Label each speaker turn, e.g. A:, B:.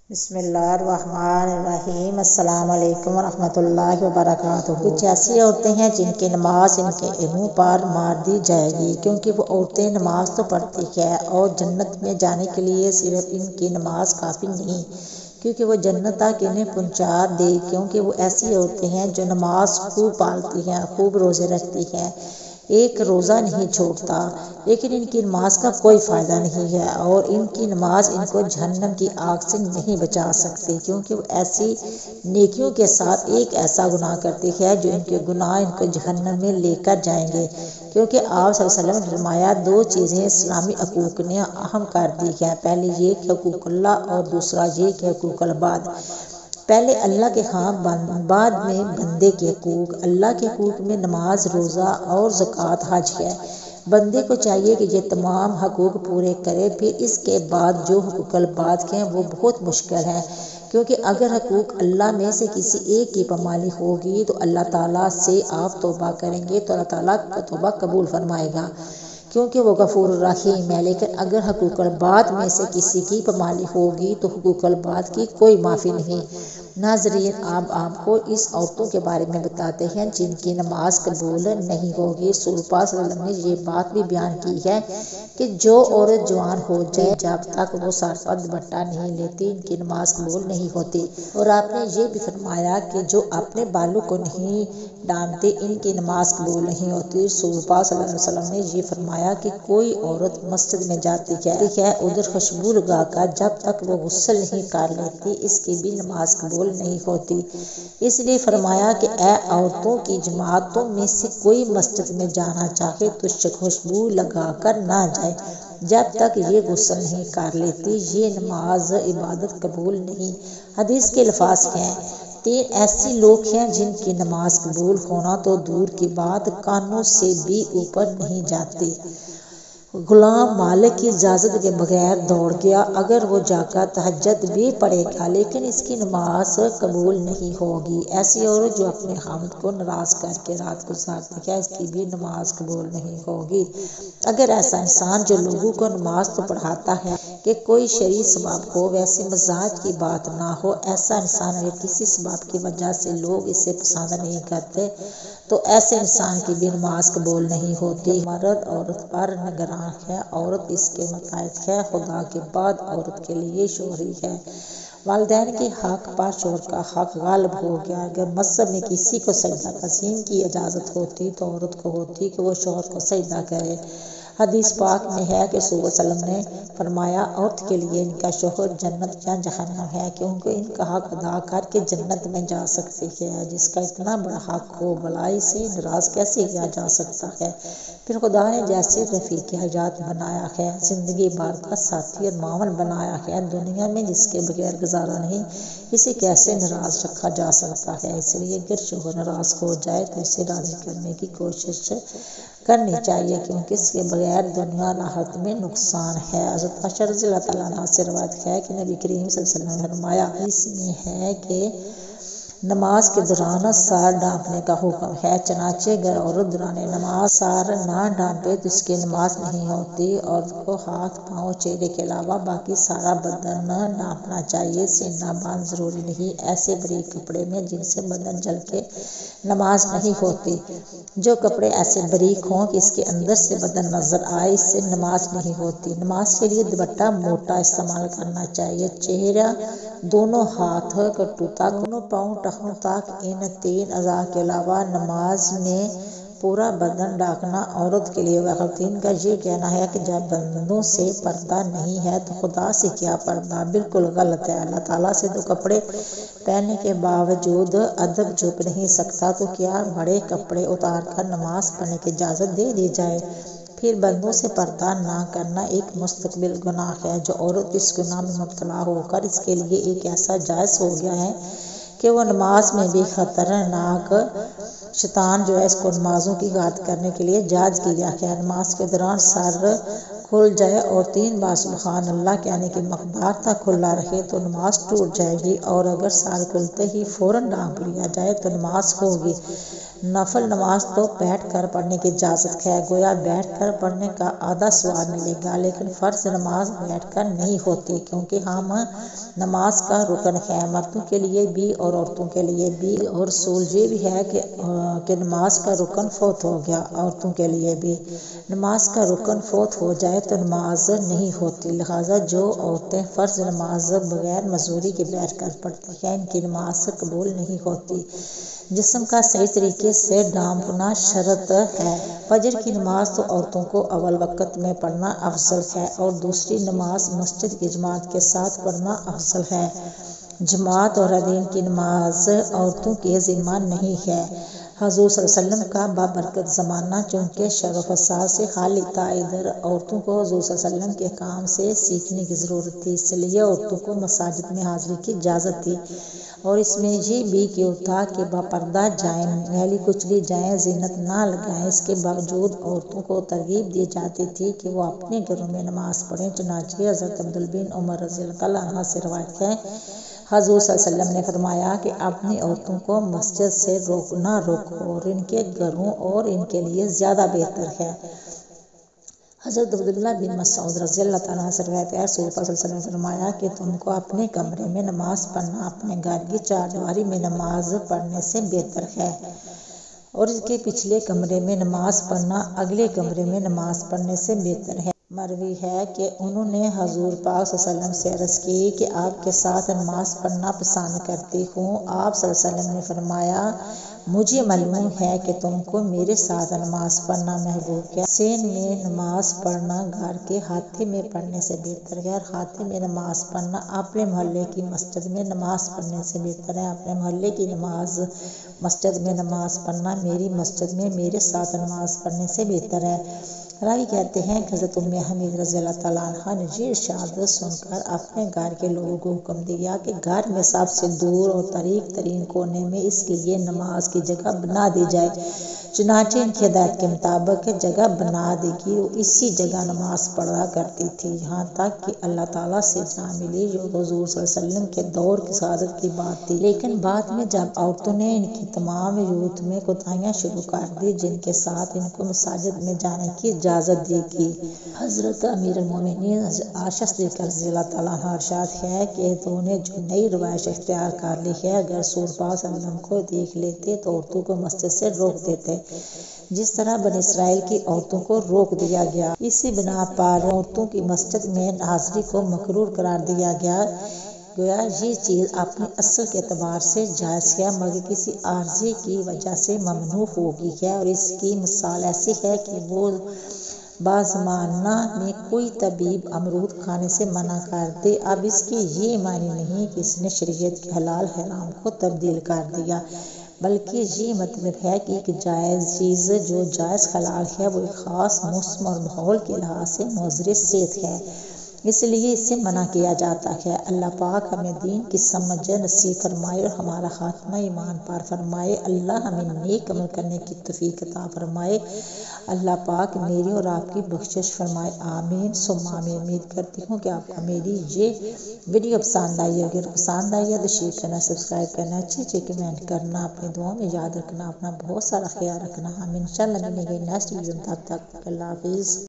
A: بسم اللہ الرحمن الرحیم۔ السلام علیکم ورحمۃ اللہ وبرکاتہ۔ کچھ ایسی عورتیں ہیں جن کی نماز ان کے منہ پر مار دی جائے گی، کیونکہ وہ عورتیں نماز تو پڑھتی ہیں اور جنت میں جانے کے لیے صرف ان کی نماز کافی نہیں، کیونکہ وہ جنت تک انہیں پہنچا دے، کیونکہ وہ ایسی عورتیں ہیں جو نماز خوب پالتی ہیں، خوب روزے رکھتی ہیں، ایک روزہ نہیں چھوڑتا، لیکن ان کی نماز کا کوئی فائدہ نہیں ہے اور ان کی نماز ان کو جہنم کی آگ سے نہیں بچا سکتی، کیونکہ وہ ایسی نیکیوں کے ساتھ ایک ایسا گناہ کرتی ہے جو ان کے گناہ ان کو جہنم میں لے کر جائیں گے، کیونکہ آپ صلی اللہ علیہ وسلم نے فرمایا دو چیزیں اسلامی حقوق نے اہم کر دی ہیں، پہلے یہ کہ حقوق اللہ اور دوسرا یہ کہ حقوق العباد۔ پہلے اللہ کے ہاں، بعد میں بندے کے حقوق۔ اللہ کے حقوق میں نماز، روزہ اور زکوٰۃ، حج ہے۔ بندے کو چاہیے کہ یہ تمام حقوق پورے کرے، پھر اس کے بعد جو حقوق العباد ہیں وہ بہت مشکل ہیں، کیونکہ اگر حقوق اللہ میں سے کسی ایک کی پامالی ہوگی تو اللہ تعالیٰ سے آپ توبہ کریں گے تو اللہ تعالیٰ کا توبہ قبول فرمائے گا، کیونکہ وہ غفور الرحیم ہے، لیکن اگر حقوق العباد میں سے کسی کی پامالی ہوگی تو حقوق العباد کی کوئی معافی نہیں۔ ناظرین، آپ کو اس عورتوں کے بارے میں بتاتے ہیں جن کی نماز قبول نہیں ہوگی۔ رسول پاک صلی اللہ علیہ وسلم نے یہ بات بھی بیان کی ہے کہ جو عورت جوان ہو جائے جب تک وہ سر پر دوپٹہ نہیں لیتی ان کی نماز قبول نہیں ہوتی، اور آپ نے یہ بھی فرمایا کہ جو اپنے بالوں کو نہیں ڈانتے ان کی نماز قبول نہیں ہوتی۔ رسول پاک صلی اللہ علیہ وسلم نے یہ فرمایا کہ کوئی عورت مسجد میں جاتی ہے ادھر خوشبو لگا کر جب تک وہ غسل نہیں کر لیتی اس کی بھی نماز قبول نہیں ہوتی، اس لیے فرمایا کہ اے عورتوں کی جماعت، تم میں سے کوئی مسجد میں جانا چاہے تو خوشبو لگا کر نہ جائے جب تک یہ غسل نہیں کر لیتی، یہ نماز عبادت قبول نہیں۔ حدیث کے الفاظ ہیں، 3 ایسے لوگ ہیں جن کی نماز قبول ہونا تو دور کی بات کانوں سے بھی اوپر نہیں جاتی۔ غلام مالک کی اجازت کے بغیر دوڑ گیا، اگر وہ جا کر تہجد بھی پڑھے گا لیکن اس کی نماز قبول نہیں ہوگی۔ ایسی عورت جو اپنے خاوند کو ناراض کر کے رات گزارتی ہے اس کی بھی نماز قبول نہیں ہوگی۔ اگر ایسا انسان جو لوگوں کو نماز تو پڑھاتا ہے کہ کوئی شرعی سبب ہو، ویسے مزاج کی بات نہ ہو، ایسا انسان اگر کسی سبب کی وجہ سے لوگ اسے پسند نہیں کرتے تو ایسے انسان کی بھی نماز قبول نہیں ہوتی۔ مرد عورت پر نگراں ہے، عورت اس کے متحد ہے، خدا کے بعد عورت کے لیے شوہر ہی ہے۔ والدین کے حق پر شوہر کا حق غالب ہو گیا۔ اگر مذہب میں کسی کو سجدہ تسلیم کی اجازت ہوتی تو عورت کو ہوتی کہ وہ شوہر کو سجدہ کرے۔ حدیث پاک میں ہے کہ رسول صلی اللہ علیہ وسلم نے فرمایا عورت کے لیے ان کا شوہر جنت یا جہنم ہے، کیونکہ ان کا حق ادا کر کے جنت میں جا سکتی ہے، جس کا اتنا بڑا حق ہو بھلا اسے ناراض کیسے کیا جا سکتا ہے۔ پھر خدا نے جیسے رفیق حیات بنایا ہے، زندگی بھر کا ساتھی اور معاون بنایا ہے، دنیا میں جس کے بغیر گزارا نہیں، اسے کیسے ناراض رکھا جا سکتا ہے۔ اس لیے اگر شوہر ناراض ہو جائے تو اسے راضی کرنے کی کوشش کرنی چاہیے، کیونکہ اس کے بغیر دنیا اور آخرت میں نقصان ہے۔ حضرت عائشہ رضی اللہ تعالیٰ عنہا سے روایت ہے کہ نبی کریم صلی اللہ علیہ وسلم نے فرمایا، اس میں ہے کہ نماز کے دوران سر ڈھانپنے کا حکم ہے، چنانچہ اگر عورت دوران نماز سر نہ ڈھانپے تو اس کی نماز نہیں ہوتی۔ عورت کو ہاتھ، پاؤں، چہرے کے علاوہ باقی سارا بدن ڈھانپنا چاہیے، سینہ باندھ ضروری نہیں ایسے باریک کپڑے میں جن سے بدن جل کے نماز نہیں ہوتی۔ جو کپڑے ایسے باریک ہوں کہ اس کے اندر سے بدن نظر آئے، اس سے نماز نہیں ہوتی۔ نماز کے لیے دوپٹہ موٹا استعمال کرنا چاہیے، چہرہ، دونوں ہاتھ کٹو تک، دونوں پاؤں ٹخنوں تک، ان 3 اعضاء کے علاوہ نماز میں پورا بدن ڈھانپنا عورت کے لیے۔ خواتین کا یہ کہنا ہے کہ جب بندوں سے پردہ نہیں ہے تو خدا سے کیا پردہ، بالکل غلط ہے۔ اللہ تعالیٰ سے تو کپڑے پہننے کے باوجود ادب چھپ نہیں سکتا، تو کیا بڑے کپڑے اتار کر نماز پڑھنے کی اجازت دے دی جائے۔ پھر بندوں سے پردہ نہ کرنا ایک مستقبل گناہ ہے۔ جو عورت اس گناہ میں مبتلا ہو کر اس کے لیے ایک ایسا جائز ہو گیا ہے کہ وہ نماز میں بھی خطرناک، شیطان جو ہے اس کو نمازوں کی اطاعت کرنے کے لیے جائز کیا ہے۔ نماز کے دوران سر کھل جائے اور 3 بار سبحان اللہ کہنے کی مقدار تک کھلا رہے تو نماز ٹوٹ جائے گی، اور اگر سر کھلتے ہی فوراً ڈھانپ لیا جائے تو نماز ہوگی۔ نفل نماز تو بیٹھ کر پڑھنے کی اجازت ہے، گویا بیٹھ کر پڑھنے کا آدھا ثواب ملے گا، لیکن فرض نماز بیٹھ کر نہیں ہوتی کیونکہ ہم نماز کا رکن ہے، مردوں کے لیے بھی اور عورتوں کے لیے بھی، اور اصول یہ بھی ہے کہ نماز کا رکن فوت ہو گیا عورتوں کے لیے بھی، نماز کا رکن فوت ہو جائے تو نماز نہیں ہوتی، لہٰذا جو عورتیں فرض نماز بغیر معذوری کے بیٹھ کر پڑھتی ہیں ان کی نماز قبول نہیں ہوتی۔ جسم کا صحیح طریقے سے ڈھانپنا شرط ہے۔ فجر کی نماز تو عورتوں کو اول وقت میں پڑھنا افضل ہے اور دوسری نماز مسجد کی جماعت کے ساتھ پڑھنا افضل ہے۔ جماعت اور دین کی نماز عورتوں کے ذمہ نہیں ہے۔ حضور صلی اللہ علیہ وسلم کا بابرکت زمانہ چونکہ شر و فساد سے خالی تھا، ادھر عورتوں کو حضور صلی اللہ علیہ وسلم کے کام سے سیکھنے کی ضرورت تھی، اس لیے عورتوں کو مساجد میں حاضری کی اجازت تھی، اور اس میں یہ بھی کیوں تھا کہ باپردہ جائیں، میلی کچلی جائیں، زینت نہ لگائیں، اس کے باوجود عورتوں کو ترغیب دی جاتی تھی کہ وہ اپنے گھروں میں نماز پڑھیں، چنانچہ حضرت عبداللہ بن عمر رضی اللہ عنہ سے روایت ہے، حضور صلی اللہ علیہ وسلم نے فرمایا کہ اپنی عورتوں کو مسجد سے نہ روکو اور ان کے گھروں اور ان کے لیے زیادہ بہتر ہے۔ حضرت عبداللہ بن مسعود رضی اللہ عنہ سے روایت ہے، رسول اللہ صلی اللہ علیہ وسلم نے فرمایا کہ تم کو اپنے کمرے میں نماز پڑھنا اپنے گھر کی چاردیواری میں نماز پڑھنے سے بہتر ہے، اور اس کے پچھلے کمرے میں نماز پڑھنا اگلے کمرے میں نماز پڑھنے سے بہتر ہے۔ مروی ہے کہ انہوں نے حضور پاک صلی اللہ علیہ وسلم سے عرض کی کہ آپ کے ساتھ نماز پڑھنا پسند کرتی ہوں، آپ صلی اللہ علیہ وسلم نے فرمایا مجھے معلوم ہے کہ تم کو میرے ساتھ نماز پڑھنا محبوب ہے۔ سین میں نماز پڑھنا گھر کے ہاتھے میں پڑھنے سے بہتر ہے، اور ہاتھے میں نماز پڑھنا اپنے محلے کی مسجد میں نماز پڑھنے سے بہتر ہے۔ اپنے محلے کی مسجد میں نماز پڑھنا میری مسجد میں میرے ساتھ نماز پڑھنے سے بہتر ہے۔ راوی کہتے ہیں کہ حضرت ام حمید رضی اللہ تعالیٰ عنہا نے یہ ارشاد سن کر اپنے گھر کے لوگوں کو حکم دیا کہ گھر میں سب سے دور اور طریق ترین کونے میں اس لیے نماز کی جگہ بنا دی جائے، چنانچہ ان کی ہدایت کے مطابق جگہ بنا دی گئی، وہ اسی جگہ نماز پڑھا کرتی تھی یہاں تک کہ اللہ تعالیٰ سے جا ملی، جو حضور صلی اللہ علیہ وسلم کے دور کی سعادت کی بات تھی۔ لیکن بعد میں جب عورتوں نے ان کی تمام یوتھ میں کوتاہیاں شروع کر دی جن کے ساتھ ان کو مساجد میں جانے کی اجازت دی گئی، حضرت امیر المومنین عائشہ صدیقہ رضی اللہ تعالیٰ عنہا ارشاد ہے کہ تو نے جو نئی روایت اختیار کر لی ہے، اگر رسول پاک صلی اللہ علیہ وسلم کو دیکھ لیتے تو عورتوں کو مسجد سے روک دیتے جس طرح بنی اسرائیل کی عورتوں کو روک دیا گیا۔ اسی بنا پر عورتوں کی مسجد میں حاضری کو مکروہ قرار دیا گیا، گویا یہ چیز اپنی اصل کے اعتبار سے جائز ہے مگر کسی عارضے کی وجہ سے ممنوع ہو گئی ہے، اور اس کی مثال ایسی ہے کہ وہ بازمانہ میں کوئی طبیب امرود کھانے سے منع کر دے، اب اس کی یہ معنی نہیں کہ اس نے شریعت کے حلال حرام کو تبدیل کر دیا، بلکہ یہ مطلب ہے کہ ایک جائز چیز جو جائز حلال ہے وہ ایک خاص موسم اور ماحول کے لحاظ سے مضر صحت ہے، اس لیے اسے منع کیا جاتا ہے۔ اللہ پاک ہمیں دین کی سمجھ نصیب فرمائے اور ہمارا خاتمہ ایمان پر فرمائے، اللہ ہمیں نیک عمل کرنے کی توفیق عطا فرمائے، اللہ پاک میری اور آپ کی بخشش فرمائے، آمین ثم آمین۔ امید کرتی ہوں کہ آپ کو میری یہ ویڈیو پسند آئی ہوگی، اگر پسند آئی ہے تو شیئر کرنا، سبسکرائب کرنا، اچھے کمنٹ کرنا، اپنی دعاؤں میں یاد رکھنا، اپنا بہت سارا خیال رکھنا، ہم انشاءاللہ ملیں گے نیکسٹ ویڈیو میں، تب تک اللہ حافظ۔